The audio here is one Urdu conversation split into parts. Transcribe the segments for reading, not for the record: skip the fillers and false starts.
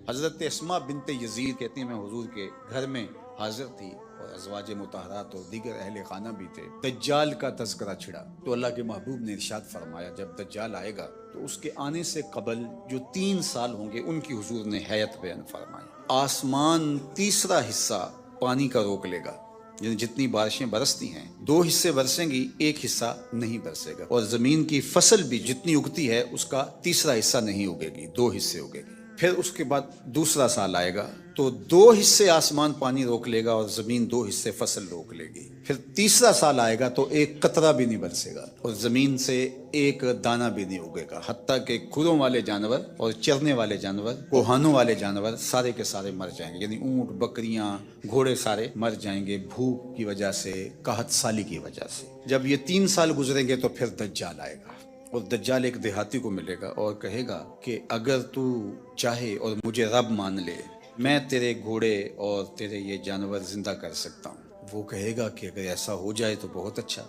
حضرت اسماء بنت یزید کہتی ہیں میں حضور کے گھر میں حاضر تھی اور ازواج مطہرات اور دیگر اہل خانہ بھی تھے۔ دجال کا تذکرہ چھڑا تو اللہ کے محبوب نے ارشاد فرمایا جب دجال آئے گا تو اس کے آنے سے قبل جو 3 سال ہوں گے ان کی حضور نے حیت بیان فرمائی۔ آسمان تیسرا حصہ پانی کا روک لے گا، یعنی جتنی بارشیں برستی ہیں 2 حصے برسیں گی، 1 حصہ نہیں برسے گا، اور زمین کی فصل بھی جتنی اگتی ہے اس کا تیسرا حصہ نہیں اگے گی، 2 حصے اگے گی۔ پھر اس کے بعد دوسرا سال آئے گا تو 2 حصے آسمان پانی روک لے گا اور زمین 2 حصے فصل روک لے گی۔ پھر تیسرا سال آئے گا تو 1 قطرہ بھی نہیں برسے گا اور زمین سے 1 دانہ بھی نہیں اگے گا، حتیٰ کہ کھروں والے جانور اور چرنے والے جانور، کوہانوں والے جانور سارے کے سارے مر جائیں گے، یعنی اونٹ، بکریاں، گھوڑے سارے مر جائیں گے بھوک کی وجہ سے، قحط سالی کی وجہ سے۔ جب یہ 3 سال گزریں گے تو پھر دجال آئے گا، اور دجال ایک دیہاتی کو ملے گا اور کہے گا کہ اگر تو چاہے اور مجھے رب مان لے، میں تیرے گھوڑے اور تیرے یہ جانور زندہ کر سکتا ہوں۔ وہ کہے گا کہ اگر ایسا ہو جائے تو بہت اچھا،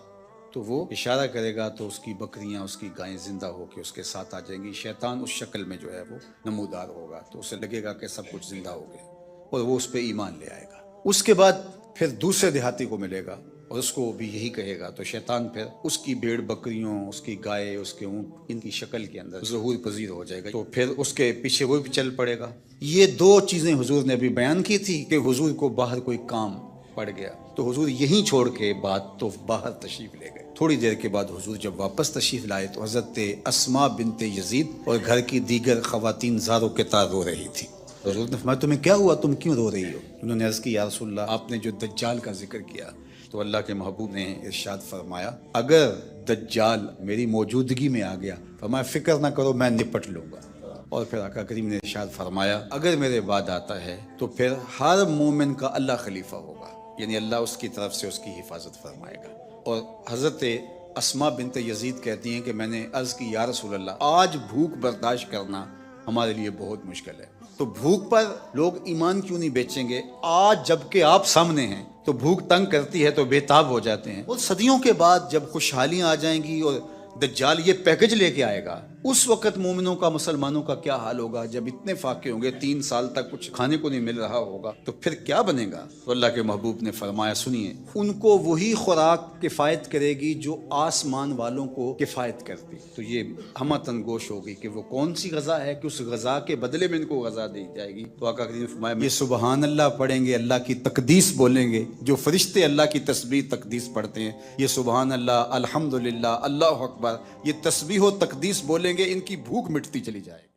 تو وہ اشارہ کرے گا تو اس کی بکریاں، اس کی گائیں زندہ ہو کے اس کے ساتھ آ جائیں گی۔ شیطان اس شکل میں جو ہے وہ نمودار ہوگا تو اسے لگے گا کہ سب کچھ زندہ ہو گیا اور وہ اس پہ ایمان لے آئے گا۔ اس کے بعد پھر دوسرے دیہاتی کو ملے گا اور اس کو بھی یہی کہے گا، تو شیطان پھر اس کی بھیڑ بکریوں، اس کی گائے، اس کے اونٹ، ان کی شکل کے اندر ظہور پذیر ہو جائے گا، تو پھر اس کے پیچھے وہ بھی چل پڑے گا۔ یہ 2 چیزیں حضور نے ابھی بیان کی تھی کہ حضور کو باہر کوئی کام پڑ گیا تو حضور یہیں چھوڑ کے بات تو باہر تشریف لے گئے۔ تھوڑی دیر کے بعد حضور جب واپس تشریف لائے تو حضرت اسماء بنت یزید اور گھر کی دیگر خواتین زاروں کے تار رو رہی تھی۔ حضور نے فرمایا تمہیں کیا ہوا، تم کیوں رو رہی ہو؟ انہوں نے عرض کی یا رسول اللہ آپ نے جو دجال کا ذکر کیا، تو اللہ کے محبوب نے ارشاد فرمایا اگر دجال میری موجودگی میں آ گیا فرمایا فکر نہ کرو میں نپٹ لوں گا۔ اور پھر آقا کریم نے ارشاد فرمایا اگر میرے بعد آتا ہے تو پھر ہر مومن کا اللہ خلیفہ ہوگا، یعنی اللہ اس کی طرف سے اس کی حفاظت فرمائے گا۔ اور حضرت اسماء بنت یزید کہتی ہیں کہ میں نے عرض کی یا رسول اللہ آج بھوک برداشت کرنا ہمارے لیے بہت مشکل ہے، تو بھوک پر لوگ ایمان کیوں نہیں بیچیں گے؟ آج جب کہ آپ سامنے ہیں تو بھوک تنگ کرتی ہے تو بے تاب ہو جاتے ہیں، اور صدیوں کے بعد جب خوشحالیاں آ جائیں گی اور دجال یہ پیکج لے کے آئے گا، اس وقت مومنوں کا، مسلمانوں کا کیا حال ہوگا؟ جب اتنے فاقے ہوں گے، 3 سال تک کچھ کھانے کو نہیں مل رہا ہوگا تو پھر کیا بنے گا؟ تو اللہ کے محبوب نے فرمایا سنیے ان کو وہی خوراک کفایت کرے گی جو آسمان والوں کو کفایت کرتی۔ تو یہ ہمتن گوش ہوگی کہ وہ کون سی غذا ہے کہ اس غذا کے بدلے میں ان کو غذا دی جائے گی۔ تو آقا کریم نے فرمایا یہ سبحان اللہ پڑھیں گے، اللہ کی تقدیس بولیں گے، جو فرشتے اللہ کی تسبیح تقدیس پڑھتے ہیں، یہ سبحان اللہ، الحمدللہ، اللہ اکبر، یہ تسبیح و تقدیس بولیں گے، ان کی بھوک مٹتی چلی جائے گی۔